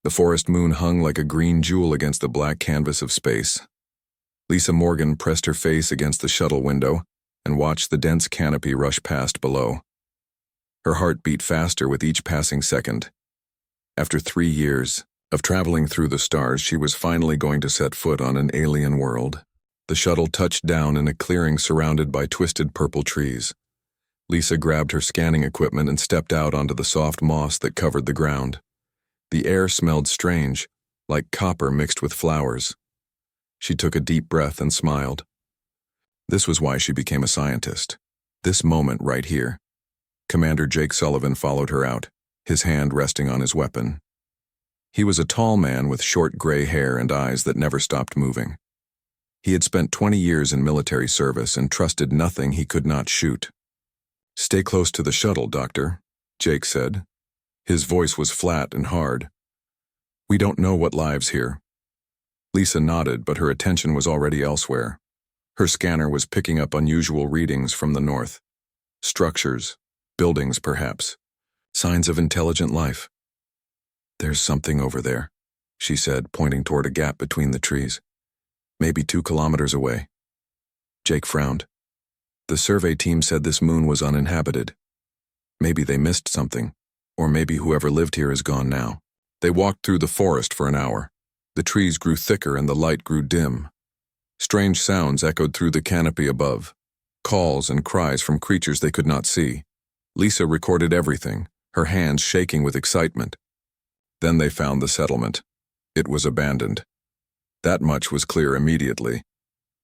The forest moon hung like a green jewel against the black canvas of space. Lisa Morgan pressed her face against the shuttle window and watched the dense canopy rush past below. Her heart beat faster with each passing second. After 3 years of traveling through the stars, she was finally going to set foot on an alien world. The shuttle touched down in a clearing surrounded by twisted purple trees. Lisa grabbed her scanning equipment and stepped out onto the soft moss that covered the ground. The air smelled strange, like copper mixed with flowers. She took a deep breath and smiled. This was why she became a scientist. This moment right here. Commander Jake Sullivan followed her out, his hand resting on his weapon. He was a tall man with short gray hair and eyes that never stopped moving. He had spent 20 years in military service and trusted nothing he could not shoot. "Stay close to the shuttle, Doctor," Jake said. His voice was flat and hard. "We don't know what lives here." Lisa nodded, but her attention was already elsewhere. Her scanner was picking up unusual readings from the north. Structures, buildings perhaps, signs of intelligent life. "There's something over there," she said, pointing toward a gap between the trees. "Maybe 2 kilometers away." Jake frowned. The survey team said this moon was uninhabited. Maybe they missed something, or maybe whoever lived here is gone now. They walked through the forest for an hour. The trees grew thicker and the light grew dim. Strange sounds echoed through the canopy above, calls and cries from creatures they could not see. Lisa recorded everything, her hands shaking with excitement. Then they found the settlement. It was abandoned. That much was clear immediately.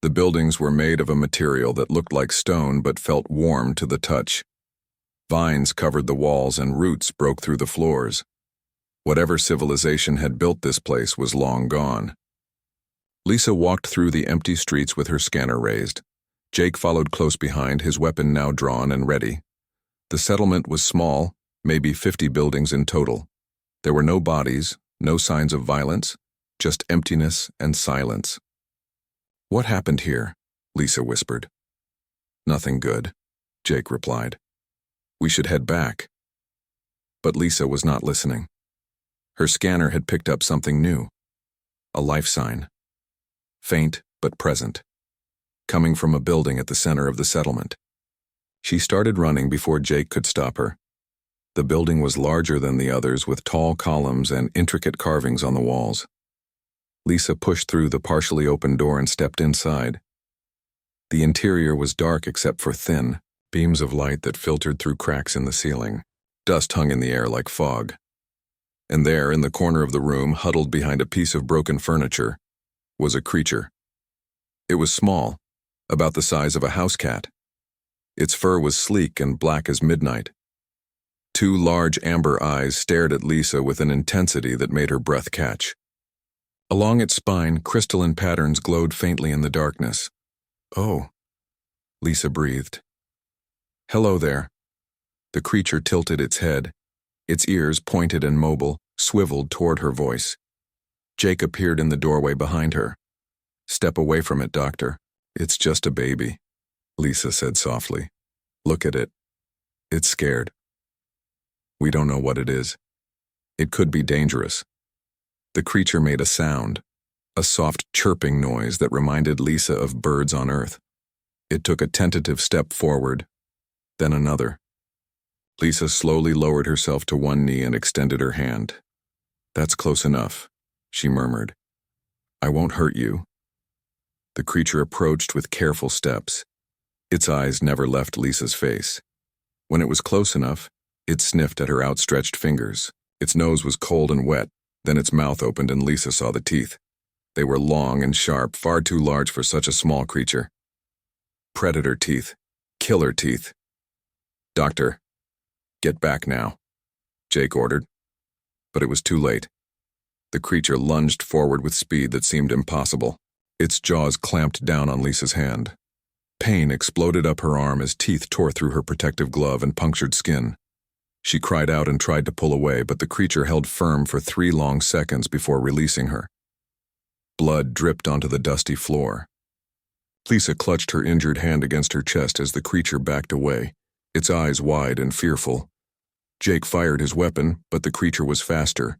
The buildings were made of a material that looked like stone but felt warm to the touch. Vines covered the walls and roots broke through the floors. Whatever civilization had built this place was long gone. Lisa walked through the empty streets with her scanner raised. Jake followed close behind, his weapon now drawn and ready. The settlement was small, maybe 50 buildings in total. There were no bodies, no signs of violence, just emptiness and silence. "What happened here?" Lisa whispered. "Nothing good," Jake replied. "We should head back." But Lisa was not listening. Her scanner had picked up something new. A life sign. Faint but present. Coming from a building at the center of the settlement. She started running before Jake could stop her. The building was larger than the others, with tall columns and intricate carvings on the walls. Lisa pushed through the partially open door and stepped inside. The interior was dark except for thin beams of light that filtered through cracks in the ceiling. Dust hung in the air like fog. And there, in the corner of the room, huddled behind a piece of broken furniture, was a creature. It was small, about the size of a house cat. Its fur was sleek and black as midnight. 2 large amber eyes stared at Lisa with an intensity that made her breath catch. Along its spine, crystalline patterns glowed faintly in the darkness. "Oh," Lisa breathed. "Hello there." The creature tilted its head. Its ears, pointed and mobile, swiveled toward her voice. Jake appeared in the doorway behind her. "Step away from it, Doctor. It's just a baby," Lisa said softly. "Look at it. It's scared. We don't know what it is. It could be dangerous." The creature made a sound, a soft chirping noise that reminded Lisa of birds on Earth. It took a tentative step forward, then another. Lisa slowly lowered herself to one knee and extended her hand. "That's close enough," she murmured. "I won't hurt you." The creature approached with careful steps. Its eyes never left Lisa's face. When it was close enough, it sniffed at her outstretched fingers. Its nose was cold and wet. Then its mouth opened and Lisa saw the teeth. They were long and sharp, far too large for such a small creature. Predator teeth. Killer teeth. "Doctor, get back now," Jake ordered. But it was too late. The creature lunged forward with speed that seemed impossible. Its jaws clamped down on Lisa's hand. Pain exploded up her arm as teeth tore through her protective glove and punctured skin. She cried out and tried to pull away, but the creature held firm for 3 long seconds before releasing her. Blood dripped onto the dusty floor. Lisa clutched her injured hand against her chest as the creature backed away, its eyes wide and fearful. Jake fired his weapon, but the creature was faster.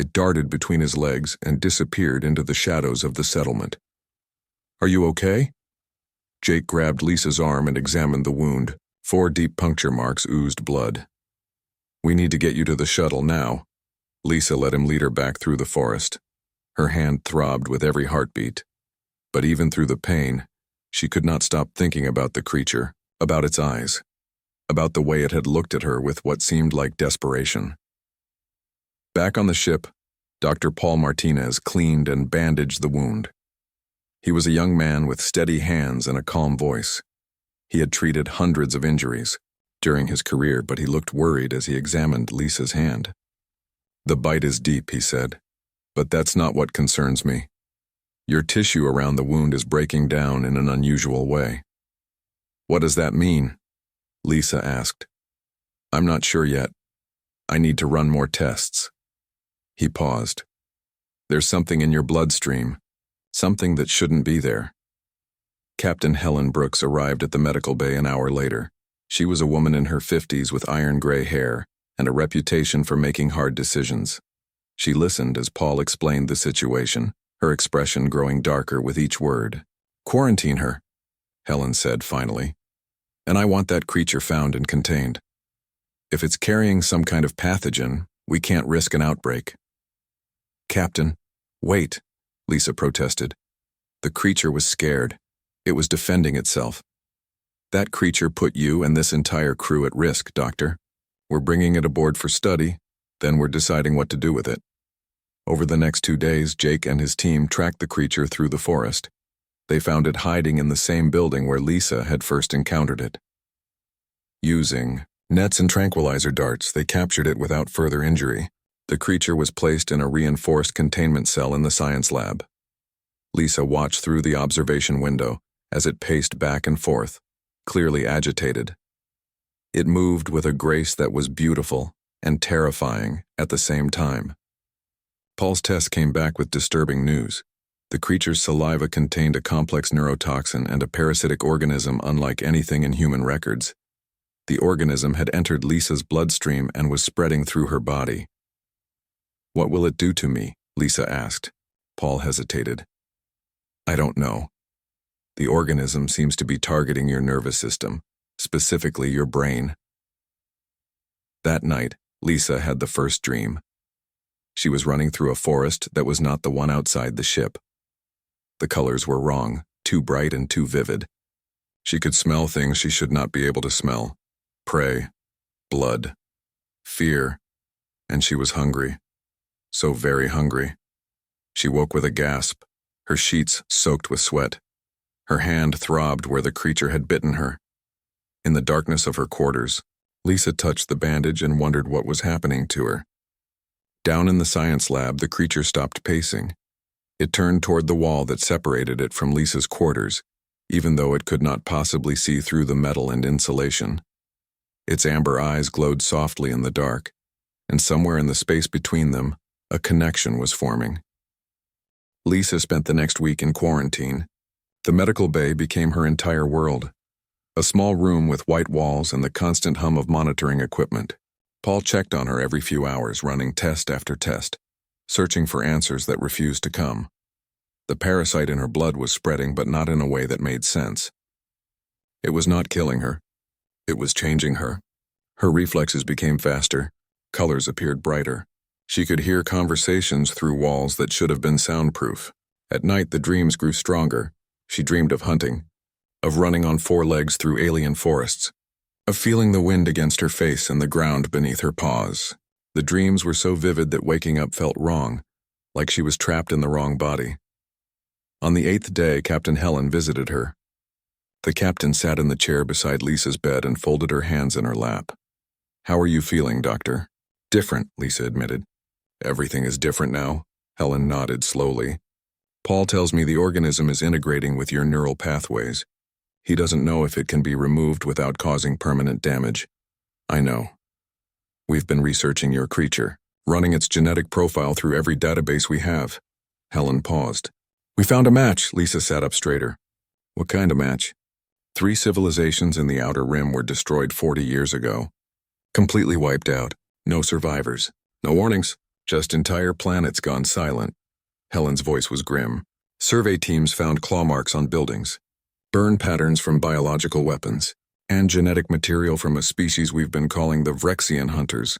It darted between his legs and disappeared into the shadows of the settlement. "Are you okay?" Jake grabbed Lisa's arm and examined the wound. 4 deep puncture marks oozed blood. "We need to get you to the shuttle now." Lisa let him lead her back through the forest. Her hand throbbed with every heartbeat. But even through the pain, she could not stop thinking about the creature, about its eyes, about the way it had looked at her with what seemed like desperation. Back on the ship, Dr. Paul Martinez cleaned and bandaged the wound. He was a young man with steady hands and a calm voice. He had treated hundreds of injuries during his career, but he looked worried as he examined Lisa's hand. "The bite is deep," he said, "but that's not what concerns me. Your tissue around the wound is breaking down in an unusual way." "What does that mean?" Lisa asked. "I'm not sure yet. I need to run more tests." He paused. "There's something in your bloodstream, something that shouldn't be there." Captain Helen Brooks arrived at the medical bay an hour later. She was a woman in her 50s with iron-gray hair and a reputation for making hard decisions. She listened as Paul explained the situation, her expression growing darker with each word. "Quarantine her," Helen said finally. "And I want that creature found and contained. If it's carrying some kind of pathogen, we can't risk an outbreak." "Captain, wait," Lisa protested. "The creature was scared. It was defending itself." "That creature put you and this entire crew at risk, Doctor. We're bringing it aboard for study, then we're deciding what to do with it." Over the next 2 days, Jake and his team tracked the creature through the forest. They found it hiding in the same building where Lisa had first encountered it. Using nets and tranquilizer darts, they captured it without further injury. The creature was placed in a reinforced containment cell in the science lab. Lisa watched through the observation window as it paced back and forth, clearly agitated. It moved with a grace that was beautiful and terrifying at the same time. Paul's test came back with disturbing news. The creature's saliva contained a complex neurotoxin and a parasitic organism unlike anything in human records. The organism had entered Lisa's bloodstream and was spreading through her body. "What will it do to me?" Lisa asked. Paul hesitated. "I don't know. The organism seems to be targeting your nervous system, specifically your brain." That night, Lisa had the first dream. She was running through a forest that was not the one outside the ship. The colors were wrong, too bright and too vivid. She could smell things she should not be able to smell. Prey, blood, fear, and she was hungry. So very hungry. She woke with a gasp, her sheets soaked with sweat. Her hand throbbed where the creature had bitten her. In the darkness of her quarters, Lisa touched the bandage and wondered what was happening to her. Down in the science lab, the creature stopped pacing. It turned toward the wall that separated it from Lisa's quarters, even though it could not possibly see through the metal and insulation. Its amber eyes glowed softly in the dark, and somewhere in the space between them, a connection was forming. Lisa spent the next week in quarantine. The medical bay became her entire world. A small room with white walls and the constant hum of monitoring equipment. Paul checked on her every few hours, running test after test, searching for answers that refused to come. The parasite in her blood was spreading, but not in a way that made sense. It was not killing her. It was changing her. Her reflexes became faster. Colors appeared brighter. She could hear conversations through walls that should have been soundproof. At night, the dreams grew stronger. She dreamed of hunting, of running on 4 legs through alien forests, of feeling the wind against her face and the ground beneath her paws. The dreams were so vivid that waking up felt wrong, like she was trapped in the wrong body. On the 8th day, Captain Helen visited her. The captain sat in the chair beside Lisa's bed and folded her hands in her lap. "How are you feeling, Doctor?" "Different," Lisa admitted. "Everything is different now?" Helen nodded slowly. "Paul tells me the organism is integrating with your neural pathways. He doesn't know if it can be removed without causing permanent damage." "I know. We've been researching your creature, running its genetic profile through every database we have." Helen paused. "We found a match," Lisa sat up straighter. "What kind of match?" 3 civilizations in the Outer Rim were destroyed 40 years ago. Completely wiped out. No survivors. No warnings. Just entire planets gone silent. Helen's voice was grim. Survey teams found claw marks on buildings, burn patterns from biological weapons, and genetic material from a species we've been calling the Vrexian hunters.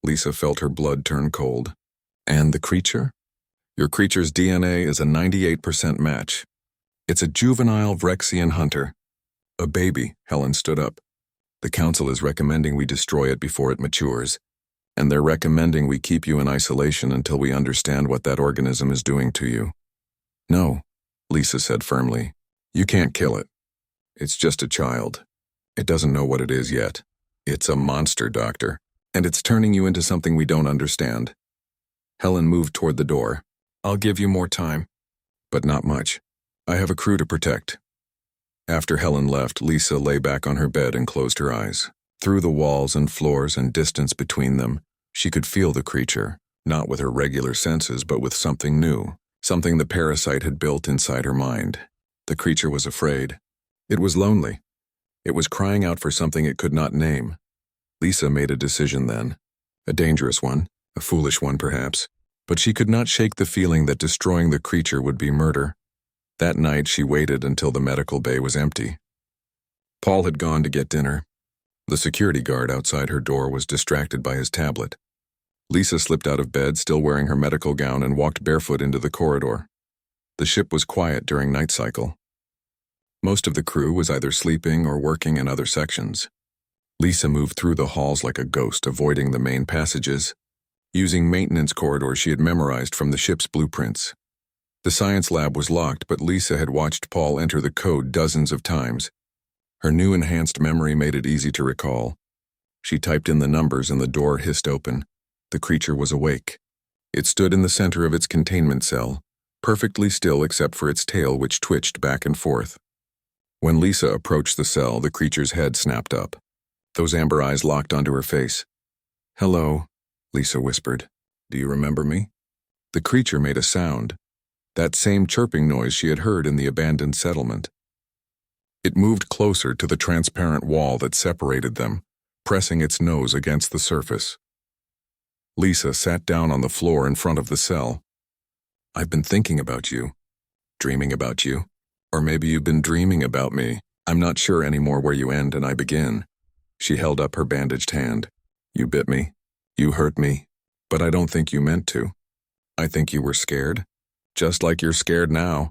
Lisa felt her blood turn cold. And the creature? Your creature's DNA is a 98% match. It's a juvenile Vrexian hunter. A baby, Helen stood up. The council is recommending we destroy it before it matures, and they're recommending we keep you in isolation until we understand what that organism is doing to you. No, Lisa said firmly. You can't kill it. It's just a child. It doesn't know what it is yet. It's a monster, Doctor, and it's turning you into something we don't understand. Helen moved toward the door. I'll give you more time. But not much. I have a crew to protect. After Helen left, Lisa lay back on her bed and closed her eyes. Through the walls and floors and distance between them, she could feel the creature, not with her regular senses but with something new, something the parasite had built inside her mind. The creature was afraid. It was lonely. It was crying out for something it could not name. Lisa made a decision then. A dangerous one, a foolish one perhaps, but she could not shake the feeling that destroying the creature would be murder. That night she waited until the medical bay was empty. Paul had gone to get dinner. The security guard outside her door was distracted by his tablet. Lisa slipped out of bed, still wearing her medical gown, and walked barefoot into the corridor. The ship was quiet during night cycle. Most of the crew was either sleeping or working in other sections. Lisa moved through the halls like a ghost, avoiding the main passages, using maintenance corridors she had memorized from the ship's blueprints. The science lab was locked, but Lisa had watched Paul enter the code dozens of times. Her new enhanced memory made it easy to recall. She typed in the numbers and the door hissed open. The creature was awake. It stood in the center of its containment cell, perfectly still except for its tail, which twitched back and forth. When Lisa approached the cell, the creature's head snapped up. Those amber eyes locked onto her face. "Hello," Lisa whispered. "Do you remember me?" The creature made a sound, that same chirping noise she had heard in the abandoned settlement. It moved closer to the transparent wall that separated them, pressing its nose against the surface. Lisa sat down on the floor in front of the cell. "I've been thinking about you, dreaming about you, or maybe you've been dreaming about me. I'm not sure anymore where you end and I begin." She held up her bandaged hand. "You bit me. You hurt me. But I don't think you meant to. I think you were scared. Just like you're scared now."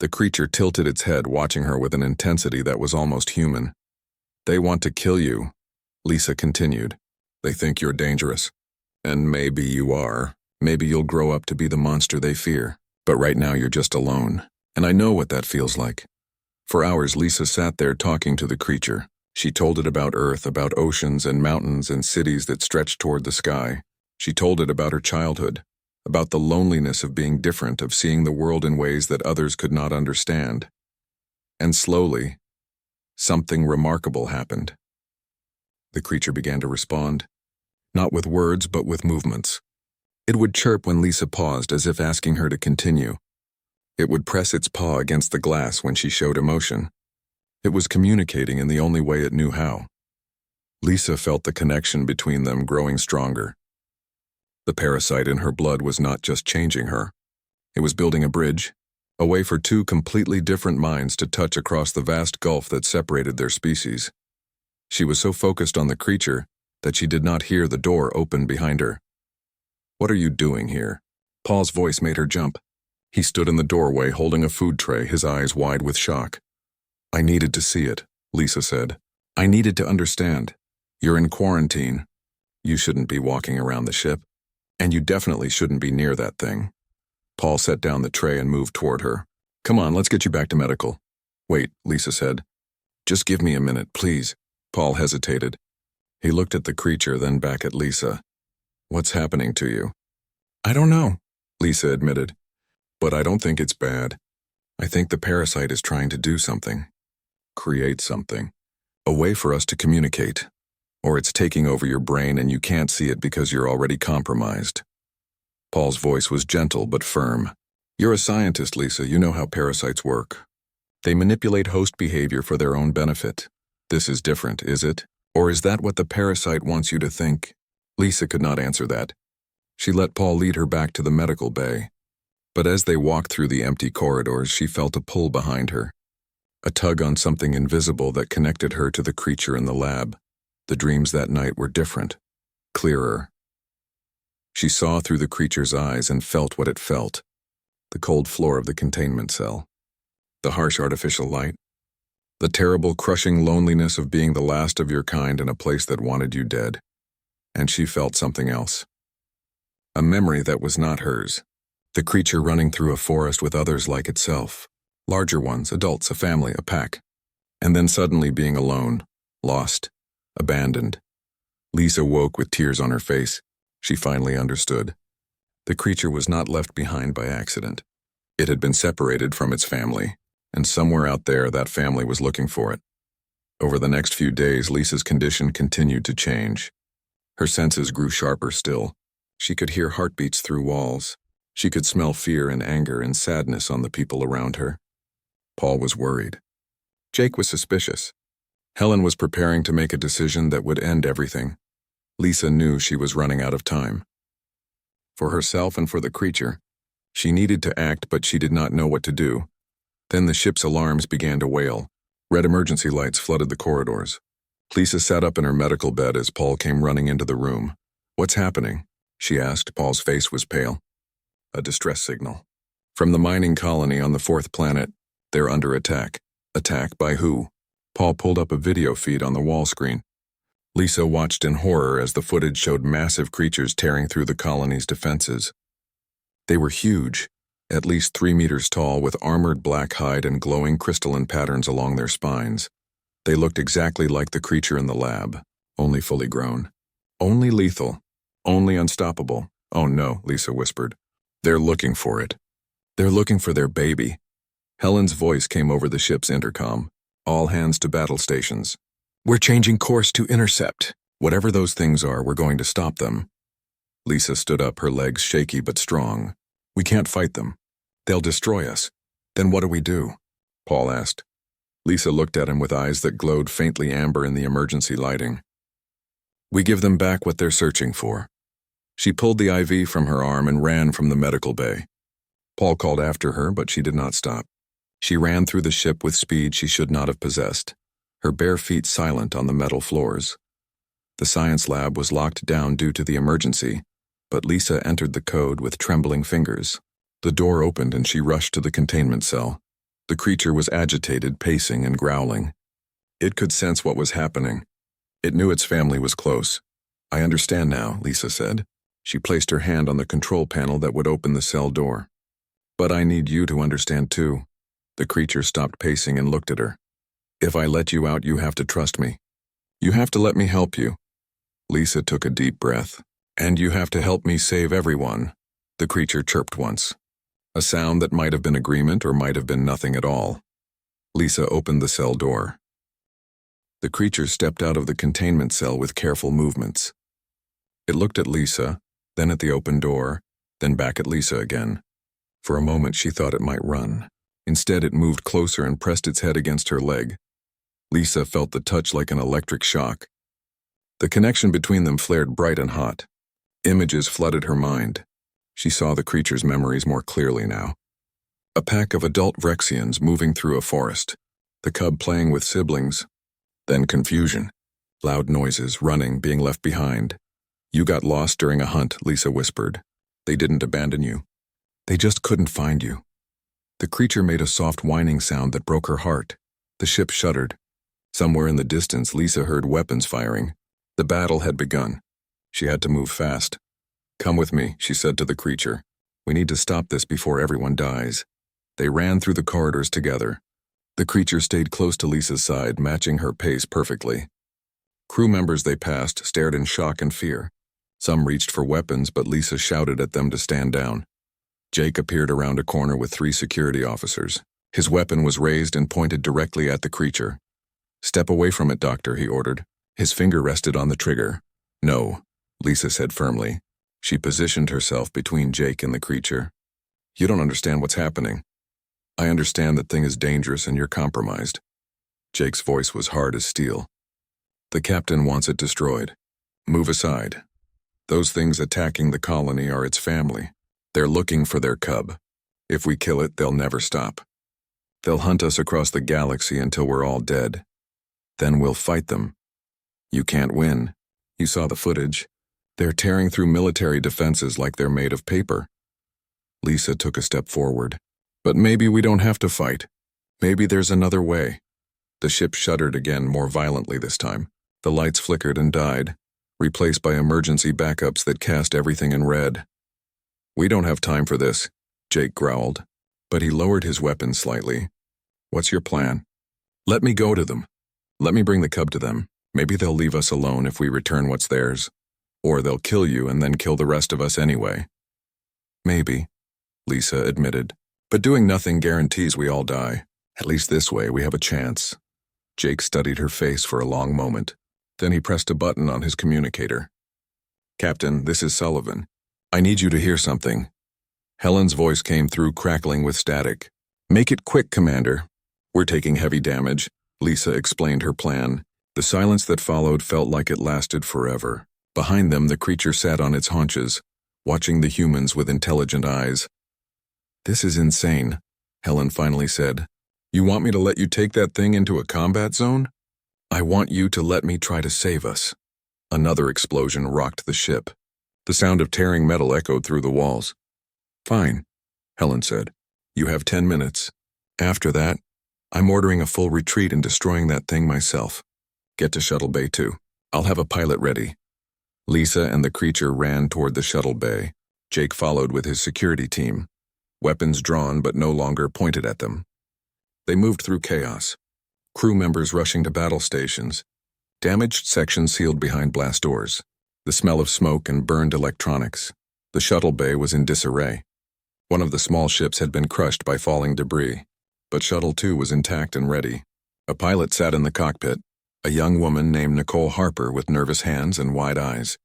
The creature tilted its head, watching her with an intensity that was almost human. "They want to kill you," Lisa continued. "They think you're dangerous. And maybe you are. Maybe you'll grow up to be the monster they fear. But right now you're just alone. And I know what that feels like." For hours, Lisa sat there talking to the creature. She told it about Earth, about oceans and mountains and cities that stretched toward the sky. She told it about her childhood, about the loneliness of being different, of seeing the world in ways that others could not understand. And slowly, something remarkable happened. The creature began to respond, not with words but with movements. It would chirp when Lisa paused, as if asking her to continue. It would press its paw against the glass when she showed emotion. It was communicating in the only way it knew how. Lisa felt the connection between them growing stronger. The parasite in her blood was not just changing her. It was building a bridge, a way for two completely different minds to touch across the vast gulf that separated their species. She was so focused on the creature that she did not hear the door open behind her. "What are you doing here?" Paul's voice made her jump. He stood in the doorway holding a food tray, his eyes wide with shock. "I needed to see it," Lisa said. "I needed to understand. You're in quarantine. You shouldn't be walking around the ship. And you definitely shouldn't be near that thing." Paul set down the tray and moved toward her. "Come on, let's get you back to medical." "Wait," Lisa said. "Just give me a minute, please." Paul hesitated. He looked at the creature, then back at Lisa. "What's happening to you?" "I don't know," Lisa admitted. "But I don't think it's bad. I think the parasite is trying to do something. Create something. A way for us to communicate. Or it's taking over your brain and you can't see it because you're already compromised." Paul's voice was gentle but firm. "You're a scientist, Lisa. You know how parasites work. They manipulate host behavior for their own benefit. This is different, is it? Or is that what the parasite wants you to think?" Lisa could not answer that. She let Paul lead her back to the medical bay. But as they walked through the empty corridors, she felt a pull behind her. A tug on something invisible that connected her to the creature in the lab. The dreams that night were different, clearer. She saw through the creature's eyes and felt what it felt. The cold floor of the containment cell. The harsh artificial light. The terrible, crushing loneliness of being the last of your kind in a place that wanted you dead. And she felt something else. A memory that was not hers. The creature running through a forest with others like itself. Larger ones, adults, a family, a pack. And then suddenly being alone, lost, abandoned. Lisa woke with tears on her face. She finally understood. The creature was not left behind by accident. It had been separated from its family, and somewhere out there that family was looking for it. Over the next few days, Lisa's condition continued to change. Her senses grew sharper still. She could hear heartbeats through walls. She could smell fear and anger and sadness on the people around her. Paul was worried. Jake was suspicious. Helen was preparing to make a decision that would end everything. Lisa knew she was running out of time. For herself and for the creature, she needed to act, but she did not know what to do. Then the ship's alarms began to wail. Red emergency lights flooded the corridors. Lisa sat up in her medical bed as Paul came running into the room. "What's happening?" she asked. Paul's face was pale. A distress signal. From the mining colony on the 4th planet, they're under attack. Attack by who? Paul pulled up a video feed on the wall screen. Lisa watched in horror as the footage showed massive creatures tearing through the colony's defenses. They were huge, at least 3 meters tall, with armored black hide and glowing crystalline patterns along their spines. They looked exactly like the creature in the lab, only fully grown. Only lethal. Only unstoppable. "Oh no," Lisa whispered. "They're looking for it. They're looking for their baby." Helen's voice came over the ship's intercom. "All hands to battle stations. We're changing course to intercept. Whatever those things are, we're going to stop them." Lisa stood up, her legs shaky but strong. "We can't fight them. They'll destroy us. Then what do we do?" Paul asked. Lisa looked at him with eyes that glowed faintly amber in the emergency lighting. "We give them back what they're searching for." She pulled the IV from her arm and ran from the medical bay. Paul called after her, but she did not stop. She ran through the ship with speed she should not have possessed, her bare feet silent on the metal floors. The science lab was locked down due to the emergency, but Lisa entered the code with trembling fingers. The door opened and she rushed to the containment cell. The creature was agitated, pacing and growling. It could sense what was happening. It knew its family was close. "I understand now," Lisa said. She placed her hand on the control panel that would open the cell door. "But I need you to understand too." The creature stopped pacing and looked at her. "If I let you out, you have to trust me. You have to let me help you." Lisa took a deep breath. "And you have to help me save everyone," the creature chirped once. A sound that might have been agreement or might have been nothing at all. Lisa opened the cell door. The creature stepped out of the containment cell with careful movements. It looked at Lisa, then at the open door, then back at Lisa again. For a moment she thought it might run. Instead it moved closer and pressed its head against her leg. Lisa felt the touch like an electric shock. The connection between them flared bright and hot. Images flooded her mind. She saw the creature's memories more clearly now. A pack of adult Vrexians moving through a forest, the cub playing with siblings. Then confusion. Loud noises, running, being left behind. "You got lost during a hunt," Lisa whispered. "They didn't abandon you. They just couldn't find you." The creature made a soft whining sound that broke her heart. The ship shuddered. Somewhere in the distance, Lisa heard weapons firing. The battle had begun. She had to move fast. "Come with me," she said to the creature. "We need to stop this before everyone dies." They ran through the corridors together. The creature stayed close to Lisa's side, matching her pace perfectly. Crew members they passed stared in shock and fear. Some reached for weapons, but Lisa shouted at them to stand down. Jake appeared around a corner with 3 security officers. His weapon was raised and pointed directly at the creature. "Step away from it, Doctor," he ordered. His finger rested on the trigger. "No," Lisa said firmly. She positioned herself between Jake and the creature. "You don't understand what's happening. I understand that thing is dangerous and you're compromised." Jake's voice was hard as steel. "The captain wants it destroyed. Move aside." Those things attacking the colony are its family. They're looking for their cub. If we kill it, they'll never stop. They'll hunt us across the galaxy until we're all dead. Then we'll fight them. You can't win. You saw the footage. They're tearing through military defenses like they're made of paper. Lisa took a step forward. But maybe we don't have to fight. Maybe there's another way. The ship shuddered again, more violently this time. The lights flickered and died, replaced by emergency backups that cast everything in red. We don't have time for this, Jake growled, but he lowered his weapon slightly. What's your plan? Let me go to them. Let me bring the cub to them. Maybe they'll leave us alone if we return what's theirs. Or they'll kill you and then kill the rest of us anyway. Maybe, Lisa admitted. But doing nothing guarantees we all die. At least this way we have a chance. Jake studied her face for a long moment. Then he pressed a button on his communicator. Captain, this is Sullivan. I need you to hear something. Helen's voice came through, crackling with static. Make it quick, Commander. We're taking heavy damage, Lisa explained her plan. The silence that followed felt like it lasted forever. Behind them, the creature sat on its haunches, watching the humans with intelligent eyes. This is insane, Helen finally said. You want me to let you take that thing into a combat zone? I want you to let me try to save us. Another explosion rocked the ship. The sound of tearing metal echoed through the walls. Fine, Helen said. You have 10 minutes. After that, I'm ordering a full retreat and destroying that thing myself. Get to Shuttle Bay 2. I'll have a pilot ready. Lisa and the creature ran toward the shuttle bay. Jake followed with his security team, weapons drawn but no longer pointed at them. They moved through chaos, crew members rushing to battle stations, damaged sections sealed behind blast doors, the smell of smoke and burned electronics. The shuttle bay was in disarray. One of the small ships had been crushed by falling debris, but Shuttle 2 was intact and ready. A pilot sat in the cockpit, a young woman named Nicole Harper with nervous hands and wide eyes.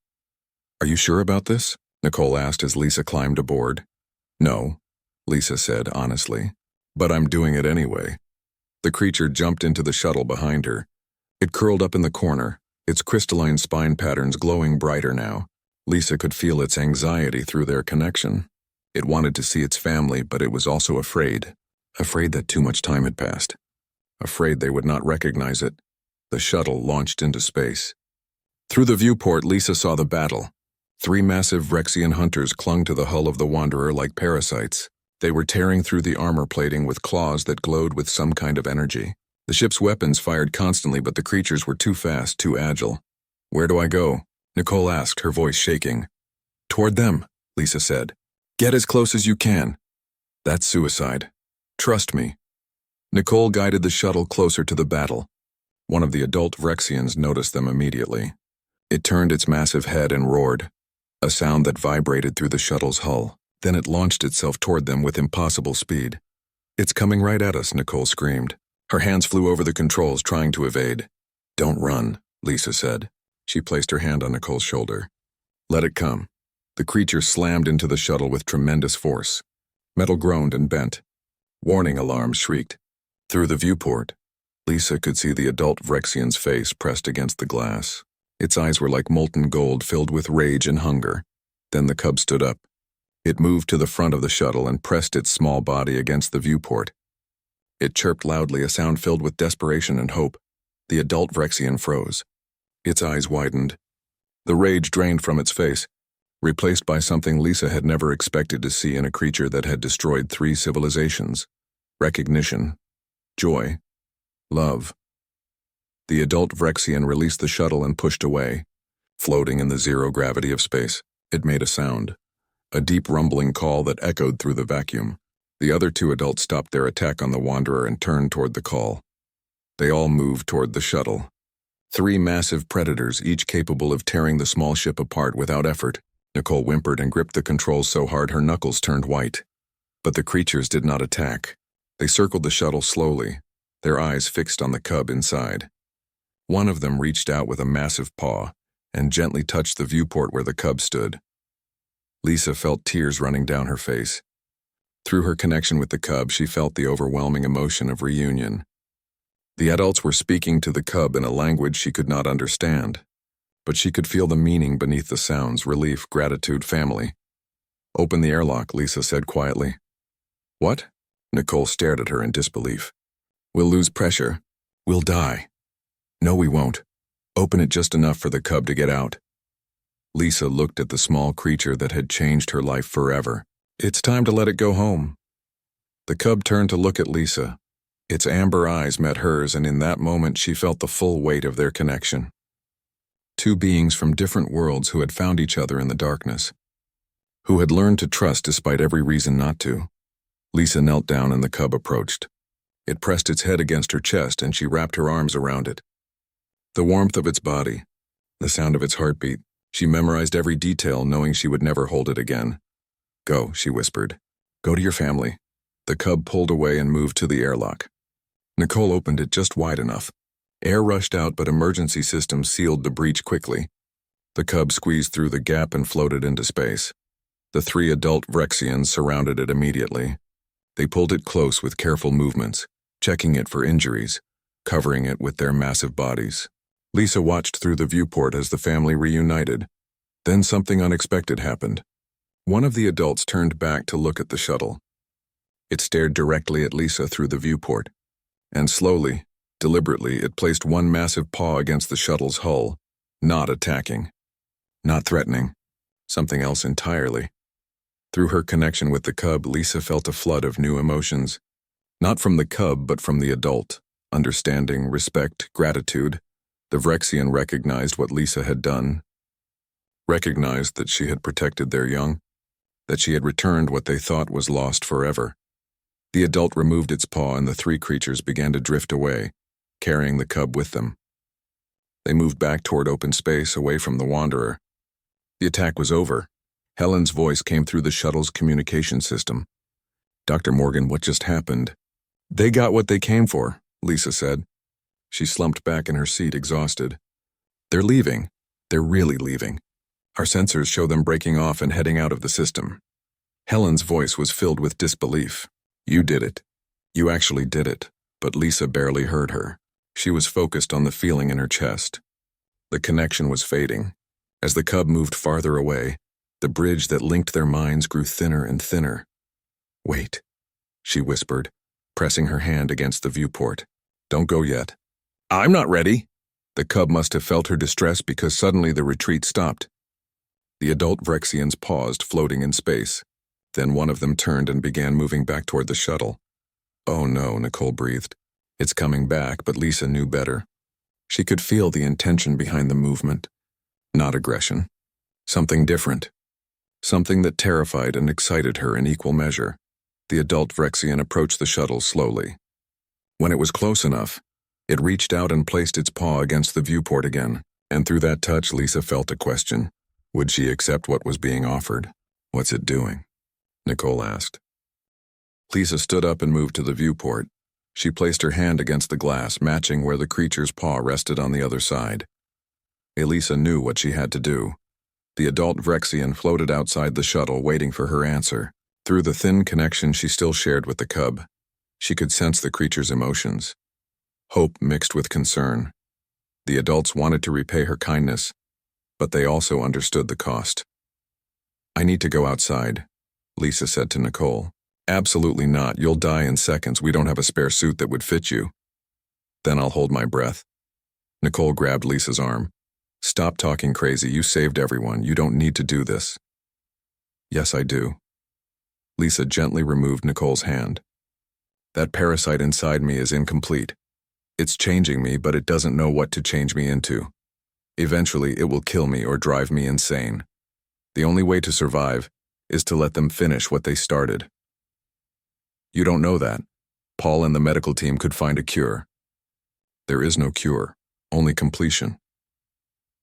Are you sure about this? Nicole asked as Lisa climbed aboard. No, Lisa said honestly, but I'm doing it anyway. The creature jumped into the shuttle behind her. It curled up in the corner, its crystalline spine patterns glowing brighter now. Lisa could feel its anxiety through their connection. It wanted to see its family, but it was also afraid. Afraid that too much time had passed. Afraid they would not recognize it. The shuttle launched into space. Through the viewport, Lisa saw the battle. 3 massive Rexian hunters clung to the hull of the Wanderer like parasites. They were tearing through the armor plating with claws that glowed with some kind of energy. The ship's weapons fired constantly, but the creatures were too fast, too agile. Where do I go? Nicole asked, her voice shaking. Toward them, Lisa said. Get as close as you can. That's suicide. Trust me. Nicole guided the shuttle closer to the battle. One of the adult Rexians noticed them immediately. It turned its massive head and roared, a sound that vibrated through the shuttle's hull. Then it launched itself toward them with impossible speed. It's coming right at us, Nicole screamed. Her hands flew over the controls, trying to evade. Don't run, Lisa said. She placed her hand on Nicole's shoulder. Let it come. The creature slammed into the shuttle with tremendous force. Metal groaned and bent. Warning alarms shrieked. Through the viewport, Lisa could see the adult Rexian's face pressed against the glass. Its eyes were like molten gold filled with rage and hunger. Then the cub stood up. It moved to the front of the shuttle and pressed its small body against the viewport. It chirped loudly, a sound filled with desperation and hope. The adult Rexian froze. Its eyes widened. The rage drained from its face, replaced by something Lisa had never expected to see in a creature that had destroyed 3 civilizations. Recognition, joy, love. The adult Rexian released the shuttle and pushed away. Floating in the zero gravity of space, it made a sound, a deep rumbling call that echoed through the vacuum. The other 2 adults stopped their attack on the Wanderer and turned toward the call. They all moved toward the shuttle. 3 massive predators, each capable of tearing the small ship apart without effort. Nicole whimpered and gripped the controls so hard her knuckles turned white. But the creatures did not attack. They circled the shuttle slowly, their eyes fixed on the cub inside. One of them reached out with a massive paw and gently touched the viewport where the cub stood. Lisa felt tears running down her face. Through her connection with the cub, she felt the overwhelming emotion of reunion. The adults were speaking to the cub in a language she could not understand. but she could feel the meaning beneath the sounds: relief, gratitude, family. "Open the airlock," Lisa said quietly. "What?" Nicole stared at her in disbelief. "We'll lose pressure. We'll die." "No, we won't. Open it just enough for the cub to get out." Lisa looked at the small creature that had changed her life forever. "It's time to let it go home." The cub turned to look at Lisa. Its amber eyes met hers, and in that moment she felt the full weight of their connection. Two beings from different worlds who had found each other in the darkness, who had learned to trust despite every reason not to. Lisa knelt down and the cub approached. It pressed its head against her chest and she wrapped her arms around it. The warmth of its body, the sound of its heartbeat, she memorized every detail, knowing she would never hold it again. "Go," she whispered. "Go to your family." The cub pulled away and moved to the airlock. Nicole opened it just wide enough. Air rushed out, but emergency systems sealed the breach quickly. The cub squeezed through the gap and floated into space. The three adult Vrexians surrounded it immediately. They pulled it close with careful movements, checking it for injuries, covering it with their massive bodies. Lisa watched through the viewport as the family reunited. Then something unexpected happened. One of the adults turned back to look at the shuttle. It stared directly at Lisa through the viewport, and slowly, deliberately, it placed one massive paw against the shuttle's hull, not attacking, not threatening, something else entirely. Through her connection with the cub, Lisa felt a flood of new emotions, not from the cub but from the adult: understanding, respect, gratitude. The Vrexian recognized what Lisa had done, recognized that she had protected their young, that she had returned what they thought was lost forever. The adult removed its paw and the three creatures began to drift away, carrying the cub with them. They moved back toward open space, away from the Wanderer. The attack was over. Helen's voice came through the shuttle's communication system. "Dr. Morgan, what just happened?" "They got what they came for," Lisa said. She slumped back in her seat, exhausted. "They're leaving. They're really leaving. Our sensors show them breaking off and heading out of the system." Helen's voice was filled with disbelief. "You did it. You actually did it." But Lisa barely heard her. She was focused on the feeling in her chest. The connection was fading. As the cub moved farther away, the bridge that linked their minds grew thinner and thinner. "Wait," she whispered, pressing her hand against the viewport. "Don't go yet." "I'm not ready." The cub must have felt her distress because suddenly the retreat stopped. The adult Vrexians paused, floating in space. Then one of them turned and began moving back toward the shuttle. "Oh no," Nicole breathed. "It's coming back," but Lisa knew better. She could feel the intention behind the movement. Not aggression. Something different. Something that terrified and excited her in equal measure. The adult Vrexian approached the shuttle slowly. When it was close enough, it reached out and placed its paw against the viewport again, and through that touch Lisa felt a question. Would she accept what was being offered? "What's it doing?" Nicole asked. Lisa stood up and moved to the viewport. She placed her hand against the glass, matching where the creature's paw rested on the other side. Elisa knew what she had to do. The adult Vrexian floated outside the shuttle, waiting for her answer. Through the thin connection she still shared with the cub, she could sense the creature's emotions. Hope mixed with concern. The adults wanted to repay her kindness, but they also understood the cost. "I need to go outside," Lisa said to Nicole. "Absolutely not. You'll die in seconds. We don't have a spare suit that would fit you." "Then I'll hold my breath." Nicole grabbed Lisa's arm. "Stop talking crazy. You saved everyone. You don't need to do this." "Yes, I do." Lisa gently removed Nicole's hand. "That parasite inside me is incomplete. It's changing me, but it doesn't know what to change me into. Eventually, it will kill me or drive me insane. The only way to survive is to let them finish what they started." "You don't know that. Paul and the medical team could find a cure." "There is no cure, only completion."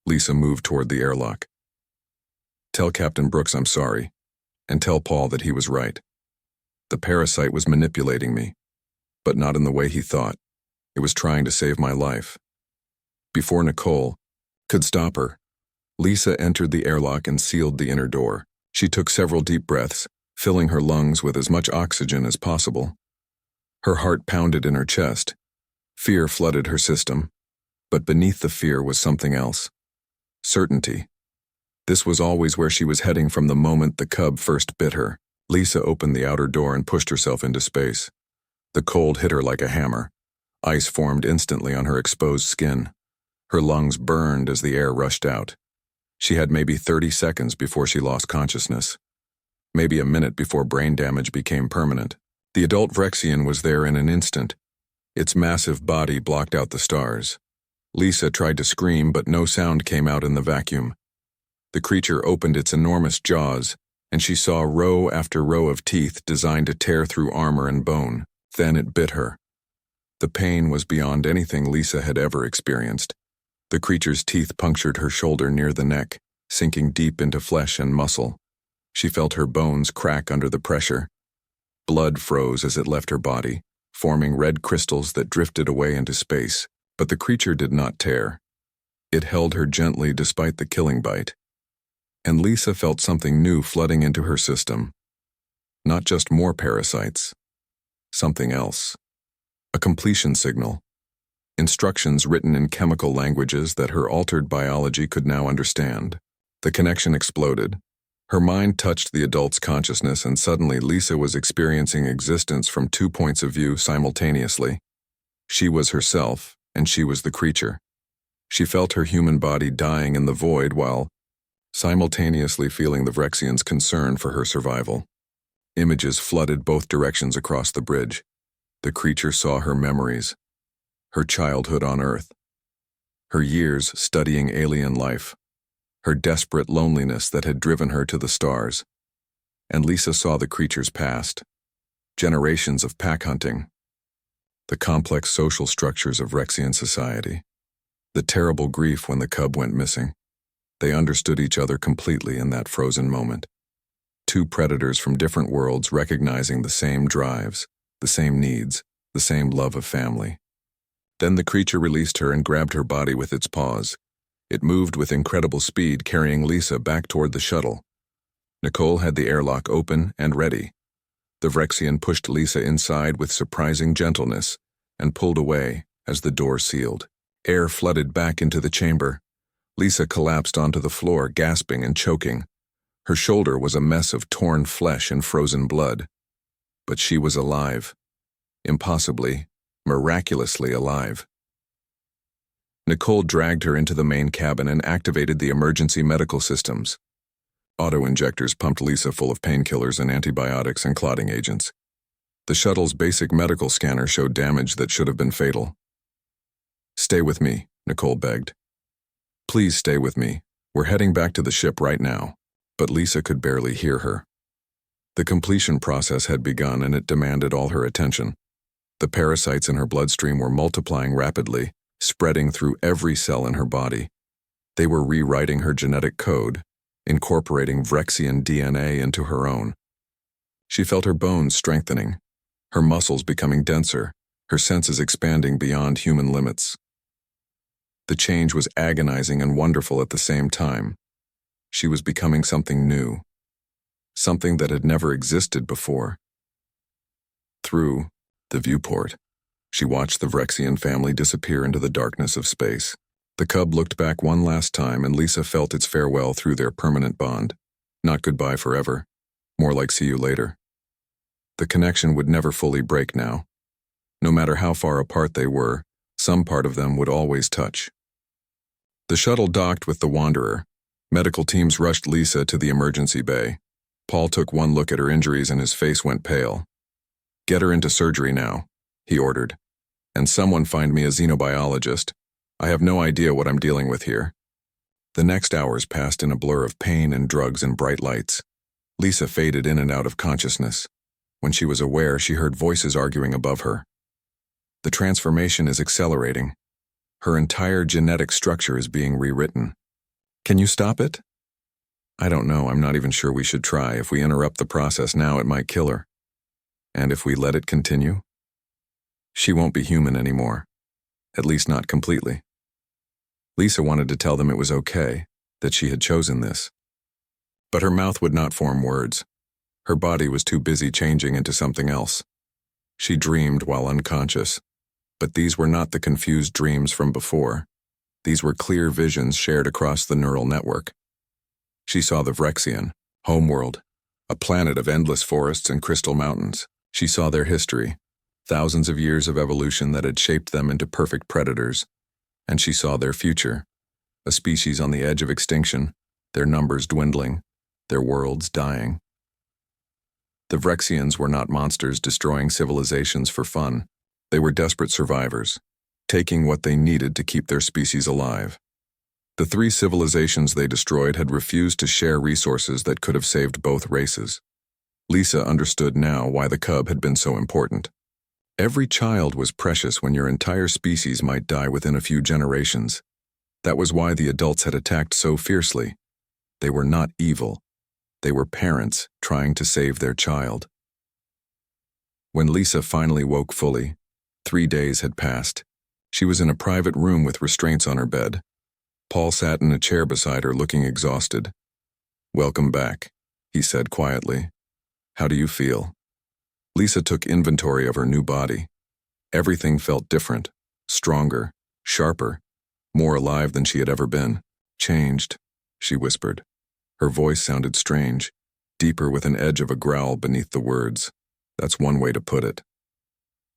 Lisa moved toward the airlock. "Tell Captain Brooks I'm sorry, and tell Paul that he was right. The parasite was manipulating me, but not in the way he thought. It was trying to save my life." Before Nicole could stop her, Lisa entered the airlock and sealed the inner door. She took several deep breaths, filling her lungs with as much oxygen as possible. Her heart pounded in her chest. Fear flooded her system, but beneath the fear was something else. Certainty. This was always where she was heading from the moment the cub first bit her. Lisa opened the outer door and pushed herself into space. The cold hit her like a hammer. Ice formed instantly on her exposed skin. Her lungs burned as the air rushed out. She had maybe 30 seconds before she lost consciousness. Maybe a minute before brain damage became permanent. The adult Vrexian was there in an instant. Its massive body blocked out the stars. Lisa tried to scream, but no sound came out in the vacuum. The creature opened its enormous jaws, and she saw row after row of teeth designed to tear through armor and bone. Then it bit her. The pain was beyond anything Lisa had ever experienced. The creature's teeth punctured her shoulder near the neck, sinking deep into flesh and muscle. She felt her bones crack under the pressure. Blood froze as it left her body, forming red crystals that drifted away into space. But the creature did not tear. It held her gently despite the killing bite. And Lisa felt something new flooding into her system. Not just more parasites. Something else. A completion signal. Instructions written in chemical languages that her altered biology could now understand. The connection exploded. Her mind touched the adult's consciousness, and suddenly Lisa was experiencing existence from 2 points of view simultaneously. She was herself, and she was the creature. She felt her human body dying in the void while simultaneously feeling the Vrexian's concern for her survival. Images flooded both directions across the bridge. The creature saw her memories, her childhood on Earth, her years studying alien life, her desperate loneliness that had driven her to the stars. And Lisa saw the creature's past, generations of pack hunting, the complex social structures of Vrexian society, the terrible grief when the cub went missing. They understood each other completely in that frozen moment. Two predators from different worlds recognizing the same drives, the same needs, the same love of family. Then the creature released her and grabbed her body with its paws. It moved with incredible speed, carrying Lisa back toward the shuttle. Nicole had the airlock open and ready. The Vrexian pushed Lisa inside with surprising gentleness and pulled away as the door sealed. Air flooded back into the chamber. Lisa collapsed onto the floor, gasping and choking. Her shoulder was a mess of torn flesh and frozen blood. But she was alive. Impossibly, miraculously alive. Nicole dragged her into the main cabin and activated the emergency medical systems. Auto-injectors pumped Lisa full of painkillers and antibiotics and clotting agents. The shuttle's basic medical scanner showed damage that should have been fatal. "Stay with me," Nicole begged. "Please stay with me. We're heading back to the ship right now." But Lisa could barely hear her. The completion process had begun, and it demanded all her attention. The parasites in her bloodstream were multiplying rapidly, spreading through every cell in her body. They were rewriting her genetic code, incorporating Vrexian DNA into her own. She felt her bones strengthening, her muscles becoming denser, her senses expanding beyond human limits. The change was agonizing and wonderful at the same time. She was becoming something new, something that had never existed before. Through the viewport, she watched the Vrexian family disappear into the darkness of space. The cub looked back one last time, and Lisa felt its farewell through their permanent bond. Not goodbye forever, more like see you later. The connection would never fully break now. No matter how far apart they were, some part of them would always touch. The shuttle docked with the Wanderer. Medical teams rushed Lisa to the emergency bay. Paul took one look at her injuries and his face went pale. "Get her into surgery now," he ordered. "And someone find me a xenobiologist. I have no idea what I'm dealing with here." The next hours passed in a blur of pain and drugs and bright lights. Lisa faded in and out of consciousness. When she was aware, she heard voices arguing above her. The transformation is accelerating. Her entire genetic structure is being rewritten. Can you stop it? I don't know. I'm not even sure we should try. If we interrupt the process now, it might kill her. And if we let it continue, she won't be human anymore. At least not completely. Lisa wanted to tell them it was okay, that she had chosen this. But her mouth would not form words. Her body was too busy changing into something else. She dreamed while unconscious, but these were not the confused dreams from before. These were clear visions shared across the neural network. She saw the Vrexian, homeworld, a planet of endless forests and crystal mountains. She saw their history, thousands of years of evolution that had shaped them into perfect predators. And she saw their future, a species on the edge of extinction, their numbers dwindling, their worlds dying. The Vrexians were not monsters destroying civilizations for fun. They were desperate survivors, taking what they needed to keep their species alive. The three civilizations they destroyed had refused to share resources that could have saved both races. Lisa understood now why the cub had been so important. Every child was precious when your entire species might die within a few generations. That was why the adults had attacked so fiercely. They were not evil. They were parents trying to save their child. When Lisa finally woke fully, 3 days had passed. She was in a private room with restraints on her bed. Paul sat in a chair beside her, looking exhausted. "Welcome back," he said quietly. "How do you feel?" Lisa took inventory of her new body. Everything felt different, stronger, sharper, more alive than she had ever been. "Changed," she whispered. Her voice sounded strange, deeper with an edge of a growl beneath the words. "That's one way to put it."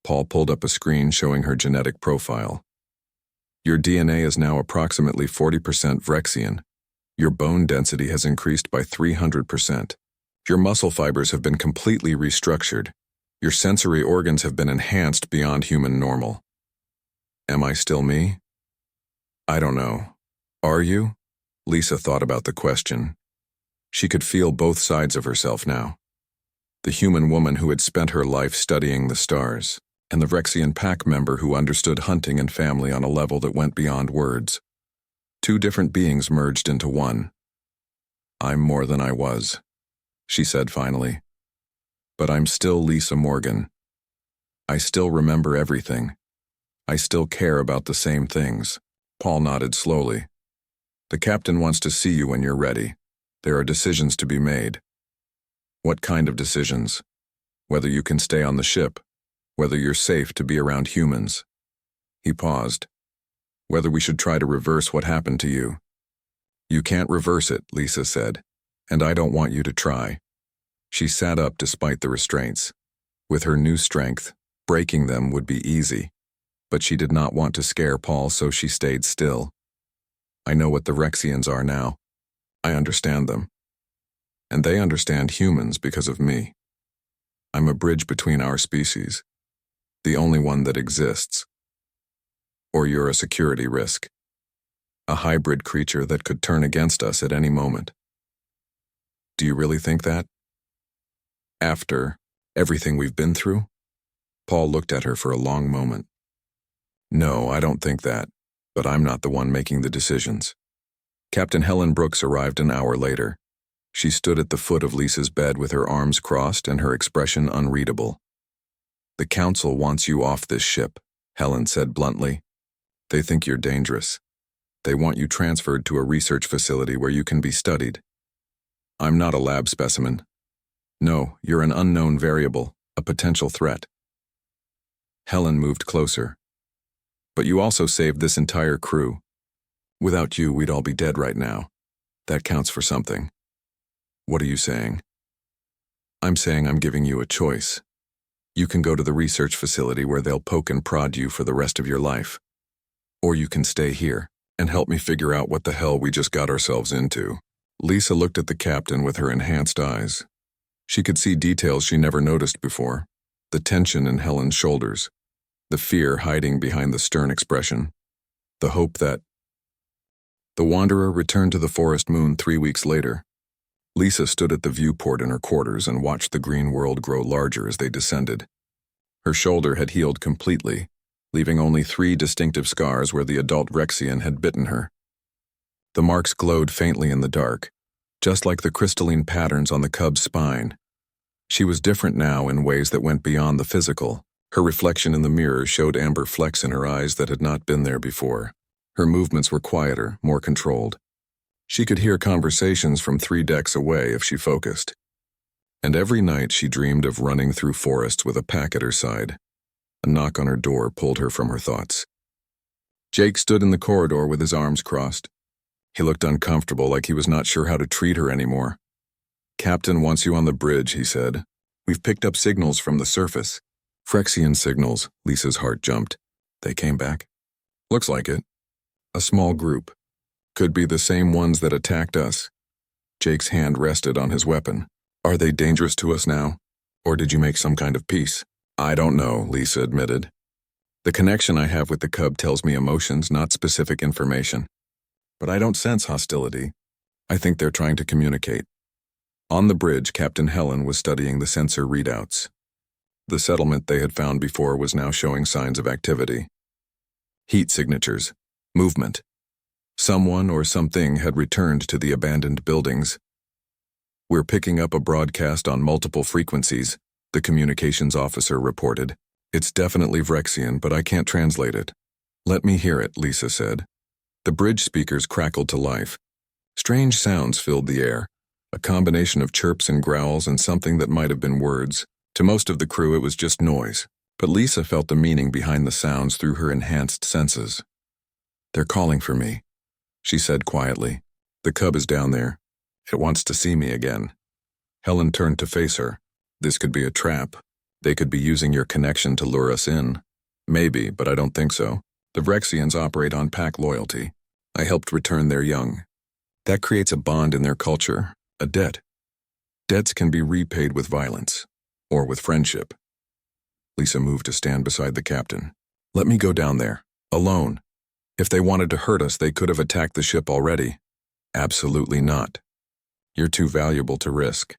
Paul pulled up a screen showing her genetic profile. "Your DNA is now approximately 40% Vrexian. Your bone density has increased by 300%. Your muscle fibers have been completely restructured. Your sensory organs have been enhanced beyond human normal." Am I still me? I don't know. Are you? Lisa thought about the question. She could feel both sides of herself now. The human woman who had spent her life studying the stars, and the Vrexian pack member who understood hunting and family on a level that went beyond words. Two different beings merged into one. "I'm more than I was," she said finally. "But I'm still Lisa Morgan. I still remember everything. I still care about the same things." Paul nodded slowly. "The captain wants to see you when you're ready. There are decisions to be made." "What kind of decisions?" "Whether you can stay on the ship, whether you're safe to be around humans." He paused. "Whether we should try to reverse what happened to you." "You can't reverse it," Lisa said, "and I don't want you to try." She sat up despite the restraints. With her new strength, breaking them would be easy. But she did not want to scare Paul, so she stayed still. "I know what the Vrexians are now. I understand them. And they understand humans because of me. I'm a bridge between our species. The only one that exists. Or you're a security risk. A hybrid creature that could turn against us at any moment." "Do you really think that? After everything we've been through?" Paul looked at her for a long moment. "No, I don't think that, but I'm not the one making the decisions." Captain Helen Brooks arrived an hour later. She stood at the foot of Lisa's bed with her arms crossed and her expression unreadable. "The council wants you off this ship," Helen said bluntly. "They think you're dangerous. They want you transferred to a research facility where you can be studied." "I'm not a lab specimen." "No, you're an unknown variable, a potential threat." Helen moved closer. "But you also saved this entire crew. Without you, we'd all be dead right now. That counts for something." "What are you saying?" "I'm saying I'm giving you a choice. You can go to the research facility where they'll poke and prod you for the rest of your life. Or you can stay here and help me figure out what the hell we just got ourselves into." Lisa looked at the captain with her enhanced eyes. She could see details she never noticed before. The tension in Helen's shoulders. The fear hiding behind the stern expression. The hope that... The Wanderer returned to the forest moon 3 weeks later. Lisa stood at the viewport in her quarters and watched the green world grow larger as they descended. Her shoulder had healed completely, leaving only 3 distinctive scars where the adult Vrexian had bitten her. The marks glowed faintly in the dark, just like the crystalline patterns on the cub's spine. She was different now in ways that went beyond the physical. Her reflection in the mirror showed amber flecks in her eyes that had not been there before. Her movements were quieter, more controlled. She could hear conversations from 3 decks away if she focused. And every night she dreamed of running through forests with a pack at her side. A knock on her door pulled her from her thoughts. Jake stood in the corridor with his arms crossed. He looked uncomfortable, like he was not sure how to treat her anymore. "Captain wants you on the bridge," he said. "We've picked up signals from the surface." "Phyrexian signals," Lisa's heart jumped. "They came back?" "Looks like it. A small group. Could be the same ones that attacked us." Jake's hand rested on his weapon. "Are they dangerous to us now? Or did you make some kind of peace?" "I don't know," Lisa admitted. "The connection I have with the cub tells me emotions, not specific information. But I don't sense hostility. I think they're trying to communicate." On the bridge, Captain Helen was studying the sensor readouts. The settlement they had found before was now showing signs of activity. Heat signatures. Movement. Someone or something had returned to the abandoned buildings. "We're picking up a broadcast on multiple frequencies," the communications officer reported. "It's definitely Phyrexian, but I can't translate it." "Let me hear it," Lisa said. The bridge speakers crackled to life. Strange sounds filled the air, a combination of chirps and growls and something that might have been words. To most of the crew it was just noise, but Lisa felt the meaning behind the sounds through her enhanced senses. "They're calling for me," she said quietly. "The cub is down there. It wants to see me again." Helen turned to face her. "This could be a trap. They could be using your connection to lure us in." "Maybe, but I don't think so. The Phyrexians operate on pack loyalty. I helped return their young. That creates a bond in their culture, a debt. Debts can be repaid with violence, or with friendship." Lisa moved to stand beside the captain. "Let me go down there, alone. If they wanted to hurt us, they could have attacked the ship already." "Absolutely not. You're too valuable to risk.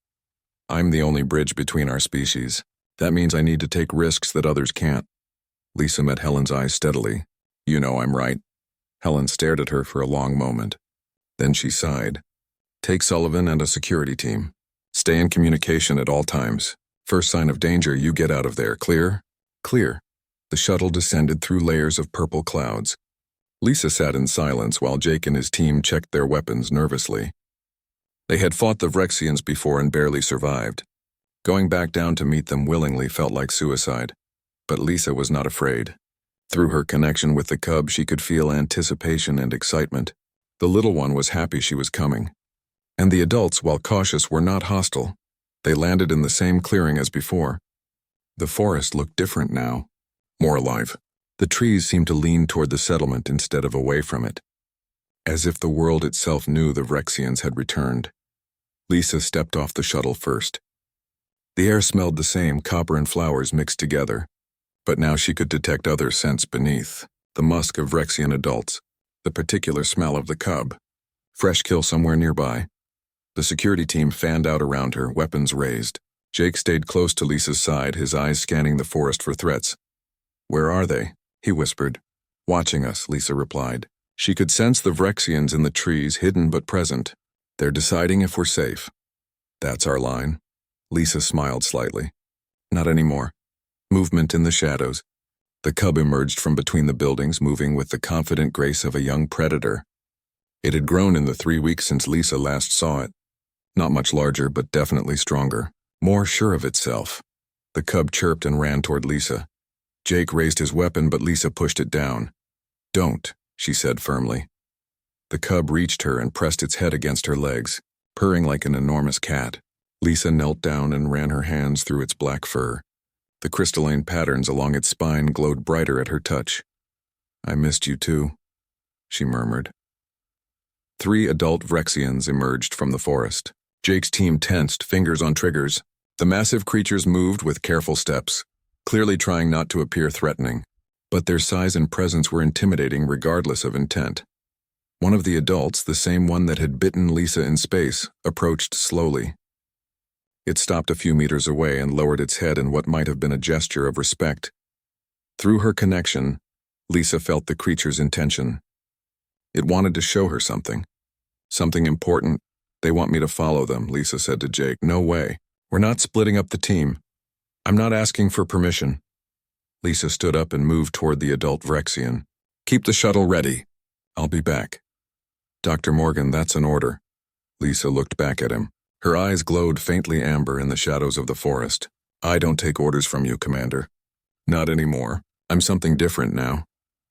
I'm the only bridge between our species. That means I need to take risks that others can't." Lisa met Helen's eyes steadily. "You know I'm right." Helen stared at her for a long moment. Then she sighed. "Take Sullivan and a security team. Stay in communication at all times. First sign of danger, you get out of there. Clear?" "Clear." The shuttle descended through layers of purple clouds. Lisa sat in silence while Jake and his team checked their weapons nervously. They had fought the Phyrexians before and barely survived. Going back down to meet them willingly felt like suicide. But Lisa was not afraid. Through her connection with the cub, she could feel anticipation and excitement. The little one was happy she was coming. And the adults, while cautious, were not hostile. They landed in the same clearing as before. The forest looked different now, more alive. The trees seemed to lean toward the settlement instead of away from it, as if the world itself knew the Phyrexians had returned. Lisa stepped off the shuttle first. The air smelled the same, copper and flowers mixed together. But now she could detect other scents beneath, the musk of Phyrexian adults, the particular smell of the cub. Fresh kill somewhere nearby. The security team fanned out around her, weapons raised. Jake stayed close to Lisa's side, his eyes scanning the forest for threats. "Where are they?" he whispered. "Watching us," Lisa replied. She could sense the Phyrexians in the trees, hidden but present. "They're deciding if we're safe." "That's our line." Lisa smiled slightly. "Not anymore." Movement in the shadows. The cub emerged from between the buildings, moving with the confident grace of a young predator. It had grown in the 3 weeks since Lisa last saw it. Not much larger, but definitely stronger. More sure of itself. The cub chirped and ran toward Lisa. Jake raised his weapon, but Lisa pushed it down. "Don't," she said firmly. The cub reached her and pressed its head against her legs, purring like an enormous cat. Lisa knelt down and ran her hands through its black fur. The crystalline patterns along its spine glowed brighter at her touch. "I missed you too," she murmured. 3 adult Phyrexians emerged from the forest. Jake's team tensed, fingers on triggers. The massive creatures moved with careful steps, clearly trying not to appear threatening. But their size and presence were intimidating regardless of intent. One of the adults, the same one that had bitten Lisa in space, approached slowly. It stopped a few meters away and lowered its head in what might have been a gesture of respect. Through her connection, Lisa felt the creature's intention. It wanted to show her something. Something important. "They want me to follow them," Lisa said to Jake. "No way. We're not splitting up the team. I'm not asking for permission." Lisa stood up and moved toward the adult Phyrexian. "Keep the shuttle ready. I'll be back." "Dr. Morgan, that's an order." Lisa looked back at him. Her eyes glowed faintly amber in the shadows of the forest. "I don't take orders from you, Commander." "Not anymore. I'm something different now."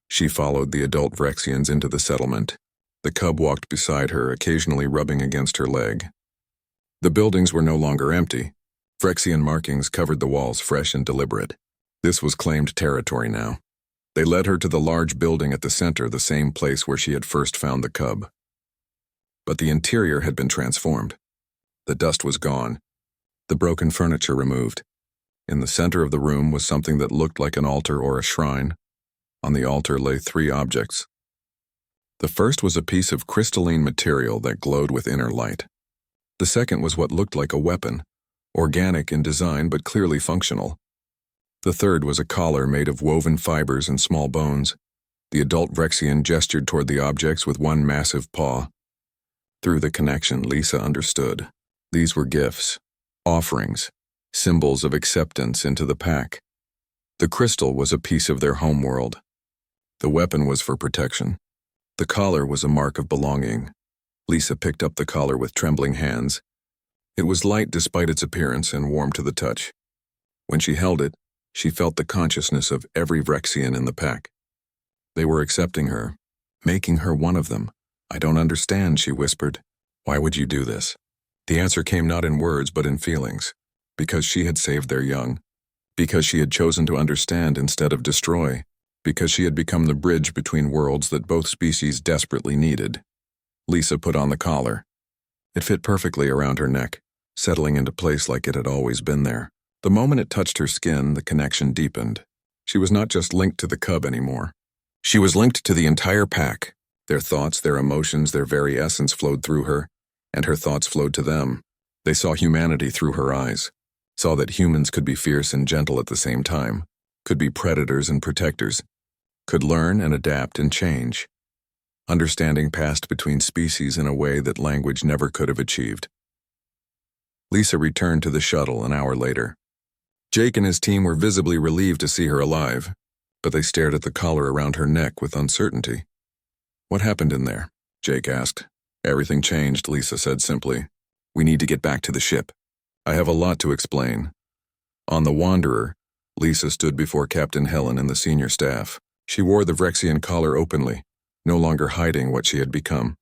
She followed the adult Vrexians into the settlement. The cub walked beside her, occasionally rubbing against her leg. The buildings were no longer empty. Vrexian markings covered the walls, fresh and deliberate. This was claimed territory now. They led her to the large building at the center, the same place where she had first found the cub. But the interior had been transformed. The dust was gone, the broken furniture removed. In the center of the room was something that looked like an altar or a shrine. On the altar lay 3 objects. The first was a piece of crystalline material that glowed with inner light. The second was what looked like a weapon, organic in design but clearly functional. The third was a collar made of woven fibers and small bones. The adult Vrexian gestured toward the objects with one massive paw. Through the connection, Lisa understood. These were gifts, offerings, symbols of acceptance into the pack. The crystal was a piece of their homeworld. The weapon was for protection. The collar was a mark of belonging. Lisa picked up the collar with trembling hands. It was light despite its appearance and warm to the touch. When she held it, she felt the consciousness of every Vrexian in the pack. They were accepting her, making her one of them. "I don't understand," she whispered. "Why would you do this?" The answer came not in words but in feelings. Because she had saved their young. Because she had chosen to understand instead of destroy. Because she had become the bridge between worlds that both species desperately needed. Lisa put on the collar. It fit perfectly around her neck, settling into place like it had always been there. The moment it touched her skin, the connection deepened. She was not just linked to the cub anymore. She was linked to the entire pack. Their thoughts, their emotions, their very essence flowed through her, and her thoughts flowed to them. They saw humanity through her eyes, saw that humans could be fierce and gentle at the same time, could be predators and protectors, could learn and adapt and change. Understanding passed between species in a way that language never could have achieved. Lisa returned to the shuttle an hour later. Jake and his team were visibly relieved to see her alive, but they stared at the collar around her neck with uncertainty. "What happened in there?" Jake asked. "Everything changed," Lisa said simply. "We need to get back to the ship. I have a lot to explain." On the Wanderer, Lisa stood before Captain Helen and the senior staff. She wore the Vrexian collar openly, no longer hiding what she had become.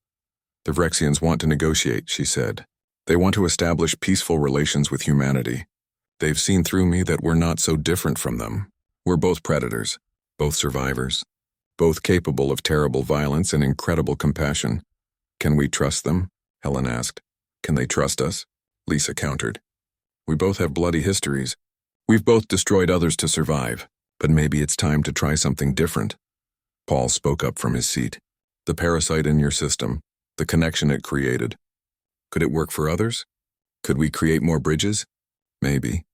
"The Vrexians want to negotiate," she said. "They want to establish peaceful relations with humanity. They've seen through me that we're not so different from them. We're both predators, both survivors, both capable of terrible violence and incredible compassion. Can we trust them?" Helen asked. "Can they trust us?" Lisa countered. "We both have bloody histories. We've both destroyed others to survive, but maybe it's time to try something different." Paul spoke up from his seat. "The parasite in your system, the connection it created. Could it work for others? Could we create more bridges? Maybe.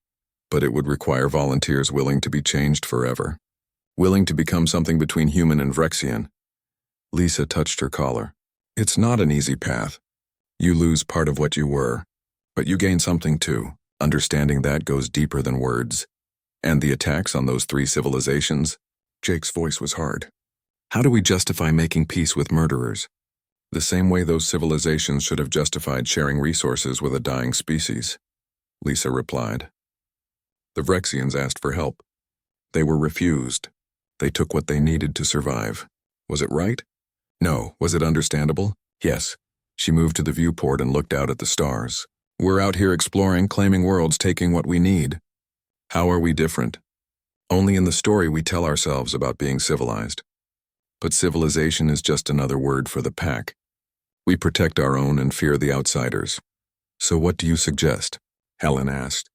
But it would require volunteers willing to be changed forever. Willing to become something between human and Vrexian." Lisa touched her collar. "It's not an easy path. You lose part of what you were, but you gain something too. Understanding that goes deeper than words. And the attacks on those 3 civilizations?" Jake's voice was hard. "How do we justify making peace with murderers? The same way those civilizations should have justified sharing resources with a dying species." Lisa replied. "The Vrexians asked for help. They were refused. They took what they needed to survive. Was it right? No. Was it understandable? Yes." She moved to the viewport and looked out at the stars. "We're out here exploring, claiming worlds, taking what we need. How are we different? Only in the story we tell ourselves about being civilized. But civilization is just another word for the pack. We protect our own and fear the outsiders. So what do you suggest?" Helen asked.